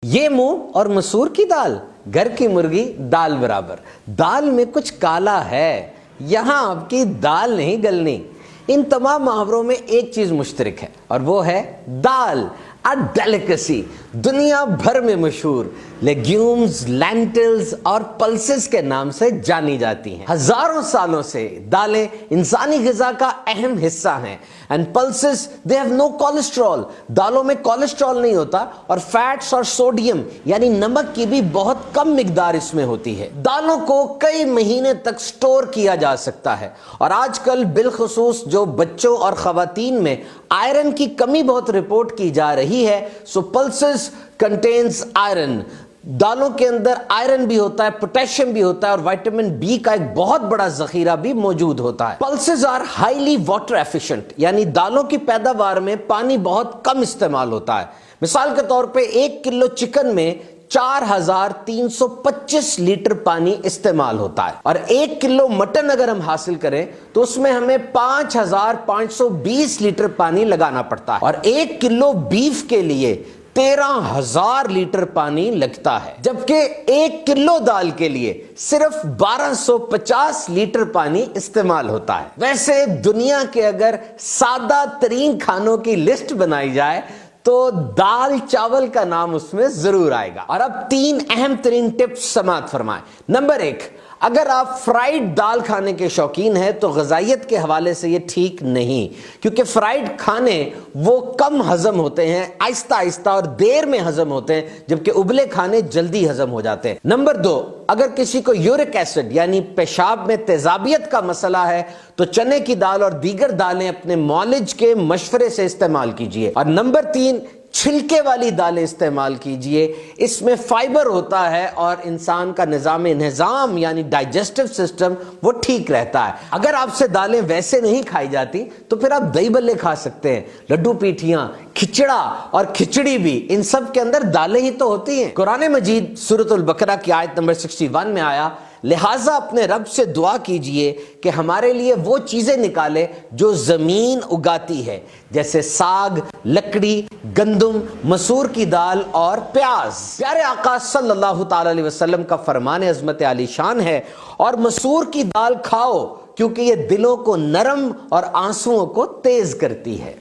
یہ मूंग और मसूर की दाल, घर की मुर्गी दाल बराबर। दाल में कुछ काला है, यहाँ आपकी दाल नहीं गलनी। इन तमाम मुहावरों में एक चीज मुश्तरक है और वो है दाल, अ डेलिकेसी, दुनिया भर में मशहूर लेग्यूम्स, लेंटिल्स और पल्सेस के नाम से जानी जाती हैं। हजारों सालों से दालें इंसानी ग़िज़ा का अहम हिस्सा हैं। And pulses they have no cholesterol, दालों में कोलेस्ट्रॉल नहीं होता और फैट्स और सोडियम यानी नमक की भी बहुत कम मिकदार इसमें होती है। दालों को कई महीने तक स्टोर किया जा सकता है और आजकल बिलखुसूस जो बच्चों और ख़वातीन में आयरन की कमी बहुत रिपोर्ट की जा रही है, सो पल्सेस कंटेन्स आयरन। दालों के अंदर आयरन भी होता है, पोटेशियम भी होता है और विटामिन बी का एक बहुत बड़ा जखीरा भी मौजूद होता है। Pulses are highly water efficient, यानी दालों की पैदावार में पानी बहुत कम इस्तेमाल होता है। मिसाल के तौर पे 1 किलो चिकन में 4325 लीटर पानी इस्तेमाल होता है और 1 किलो मटन अगर हम हासिल करें तो उसमें हमें 5520 लीटर पानी लगाना पड़ता है और 1 किलो बीफ के लिए 13,000 लीटर पानी लगता है, जबकि 1 किलो दाल के लिए सिर्फ 1250 लीटर पानी इस्तेमाल होता है। वैसे दुनिया के अगर सादा तरीन खानों की लिस्ट बनाई जाए तो दाल चावल का नाम उसमें जरूर आएगा। और अब 3 अहम तरीन टिप्स समाअत फरमाएं। नंबर 1, अगर आप फ्राइड दाल खाने के शौकीन हैं तो ग़िज़ाइयत के हवाले से ये ठीक नहीं, क्योंकि फ्राइड खाने वो कम हजम होते हैं, आहिस्ता आहिस्ता और देर में हजम होते हैं, जबकि उबले खाने जल्दी हजम हो जाते हैं। नंबर 2, अगर किसी को यूरिक एसिड यानी पेशाब में तेजाबियत का मसला है तो चने की दाल और दीगर दालें अपने मौलिज के मशवरे से इस्तेमाल कीजिए। और नंबर 3, छिलके वाली दालें इस्तेमाल कीजिए, इसमें फाइबर होता है और इंसान का निज़ाम यानी डाइजेस्टिव सिस्टम वो ठीक रहता है। अगर आपसे दालें वैसे नहीं खाई जाती तो फिर आप दही बल्ले खा सकते हैं, लड्डू पीठियां, खिचड़ा और खिचड़ी भी, इन सब के अंदर दालें ही तो होती हैं। कुरान मजीद सूरतुल बकरा की आयत नंबर 61 में आया, लिहाजा अपने रब से दुआ कीजिए कि हमारे लिए वो चीजें निकाले जो जमीन उगाती है, जैसे साग, लकड़ी, गंदुम, मसूर की दाल और प्याज। प्यारे आका सल्लल्लाहु ताला अलैहि वसल्लम का फरमान अज़मत आली शान है, और मसूर की दाल खाओ क्योंकि ये दिलों को नरम और आंसुओं को तेज करती है।